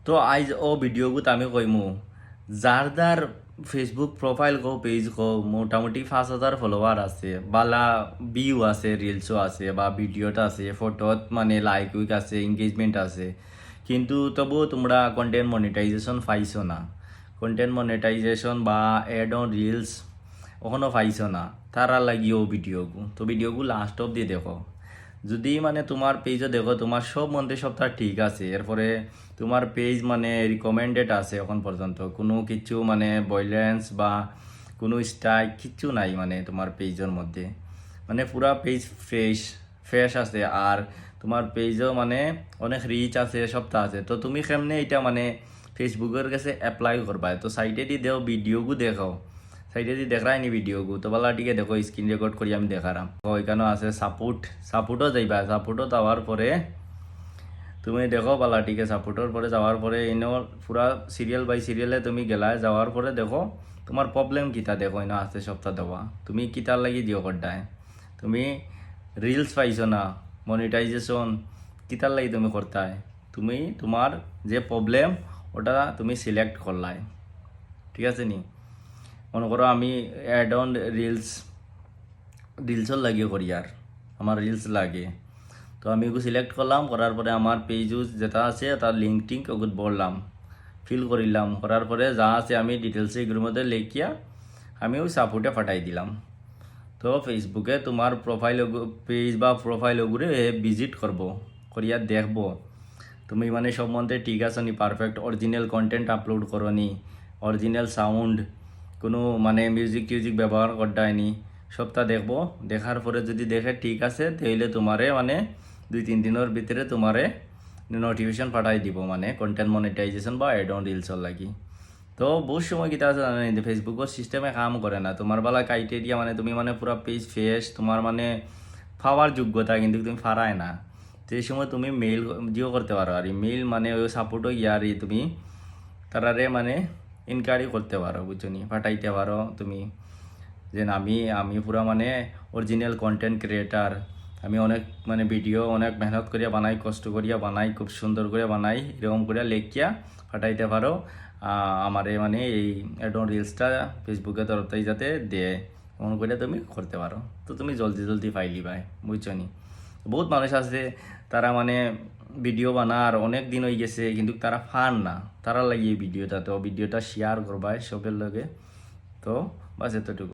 তো আইজ ও ভিডিওগুত আমি কইমু যার যার ফেসবুক প্রোফাইল কো পেজ কো মোটামুটি 5,000 ফলোয়ার আছে, বালা ভিউ আছে, রিলসও আছে বা ভিডিওটা আছে, ফটোত মানে লাইক উইক আছে, এঙ্গেজমেন্ট আছে, কিন্তু তবুও তোমরা কন্টেন্ট মনিটাইজেশন পাইছো না। কন্টেন্ট মনিটাইজেশন বা এড অন রিলস ওখানো পাইছো না, তারা লাগিও ভিডিওগু। তো ভিডিওগু লাস্ট অব দিয়ে দেখো। যদি মানে তোমার পেজও দেখো তোমার সব মধ্যে সবটা ঠিক আছে, এরপরে তোমার পেজ মানে রিকমেন্ডেড আছে এখন পর্যন্ত, কোনো কিছু মানে ভায়োলেন্স বা কোনো স্ট্রাইক কিচ্ছু নাই মানে তোমার পেজের মধ্যে, মানে পুরা পেজ ফ্রেশ আছে, আর তোমার পেজও মানে অনেক রিচ আছে, সবটা আছে। তো তুমি কেমনে এটা মানে ফেসবুকের কাছে অ্যাপ্লাই করবা? তো সাইটে দি দেও, ভিডিওগু দেখাও, সাইডে দিয়ে দেখাই নি ভিডিওগু। তো বলা ঠিক আছে, দেখো স্ক্রিন রেকর্ড করি আমি দেখারাম। ওইখানে আছে সাপোর্টও যাইবা, সাপোর্টও যাওয়ার পরে তুমি দেখো বালা ঠিক আছে, সাপোর্টের পরে যাওয়ার পরে এনেও পুরা সিরিয়াল বাই সিরিয়ালে তুমি গেলায়, যাওয়ার পরে দেখো তোমার প্রবলেম কিতা, দেখো এনে আছে সপ্তাহ দেওয়া, তুমি কিতার লাগি দিও করডায়, তুমি রিলস পাইছো না, মনিটাইজেশন কিতার লাগি তুমি করতায়, তুমি তোমার যে প্রবলেম ওটা তুমি সিলেক্ট করলাই, ঠিক আছে নি? মনে করো আমি অ্যাড অন রিলসও লাগিয়ে করি, আর আমার রিলস লাগে। তো আমি ওগুলো সিলেক্ট করলাম, করার পরে আমার পেজও যেটা আছে তার লিঙ্ক টিঙ্ক ওগুলো বললাম, ফিল করিলাম, করার পরে যা আছে আমি ডিটেলসে এগুলোর মধ্যে লিখিয়া আমি ওই সাপোর্টে পাঠাই দিলাম। তো ফেসবুকে তোমার প্রোফাইল পেজ বা প্রোফাইল ওগুলো ভিজিট করবো, করিয়া দেখবো তুমি মানে সম্বন্ধে ঠিক আছে নি, পারফেক্ট অরিজিনাল কন্টেন্ট আপলোড করো নি, অরিজিনাল সাউন্ড, কোনো মানে মিউজিক টিউজিক ব্যবহার করতে সবটা দেখবো। দেখার পরে যদি দেখে ঠিক আছে, তাহলে তোমারে মানে 2-3 দিনের ভিতরে তোমারে নোটিফিকেশন পাঠাই দিব, মানে কন্টেন্ট মনিটাইজেশন বা এড অন রিলসর লাগি। তো বহুত সময় কিতা আছে জানেন, ফেসবুকের সিস্টেমে কাম করে না, তোমার বেলা ক্রাইটেরিয়া মানে তুমি মানে পুরা পেজ ফ্রেশ, তোমার মানে পাওয়ার যোগ্যতা, কিন্তু তুমি পারায় না। তো এই সময় তুমি মেইল দিও করতে পারো, আর মেইল মানে ওই সাপোর্টও ইয়ার তুমি তারারে মানে ইনকোয়ারি করতে পারো, বুঝছো নি, পাঠাইতে পারো তুমি যে আমি আমি পুরা মানে অরিজিনাল কন্টেন্ট ক্রিয়েটার, আমি অনেক মানে ভিডিও অনেক মেহনত করিয়া বানাই, কষ্ট করিয়া বানাই, খুব সুন্দর করে বানাই, এরকম করে লেখিয়া পাঠাইতে পারো। আমারে মানে এই অ্যাডন রিলসটা ফেসবুকের তরফ থেকে যাতে দেয়, এমন করে তুমি করতে পারো। তো তুমি জলদি জলদি পাইলি ভাই, বুঝছো নি? বহুত মানুষ আছে তারা মানে ভিডিও বানার অনেক দিন হয়ে গেছে, কিন্তু তারা ফান না, তারা লাগিয়ে ভিডিওটা, তো ভিডিওটা শেয়ার করবায় সবের লগে। তো বাস এতটুকু।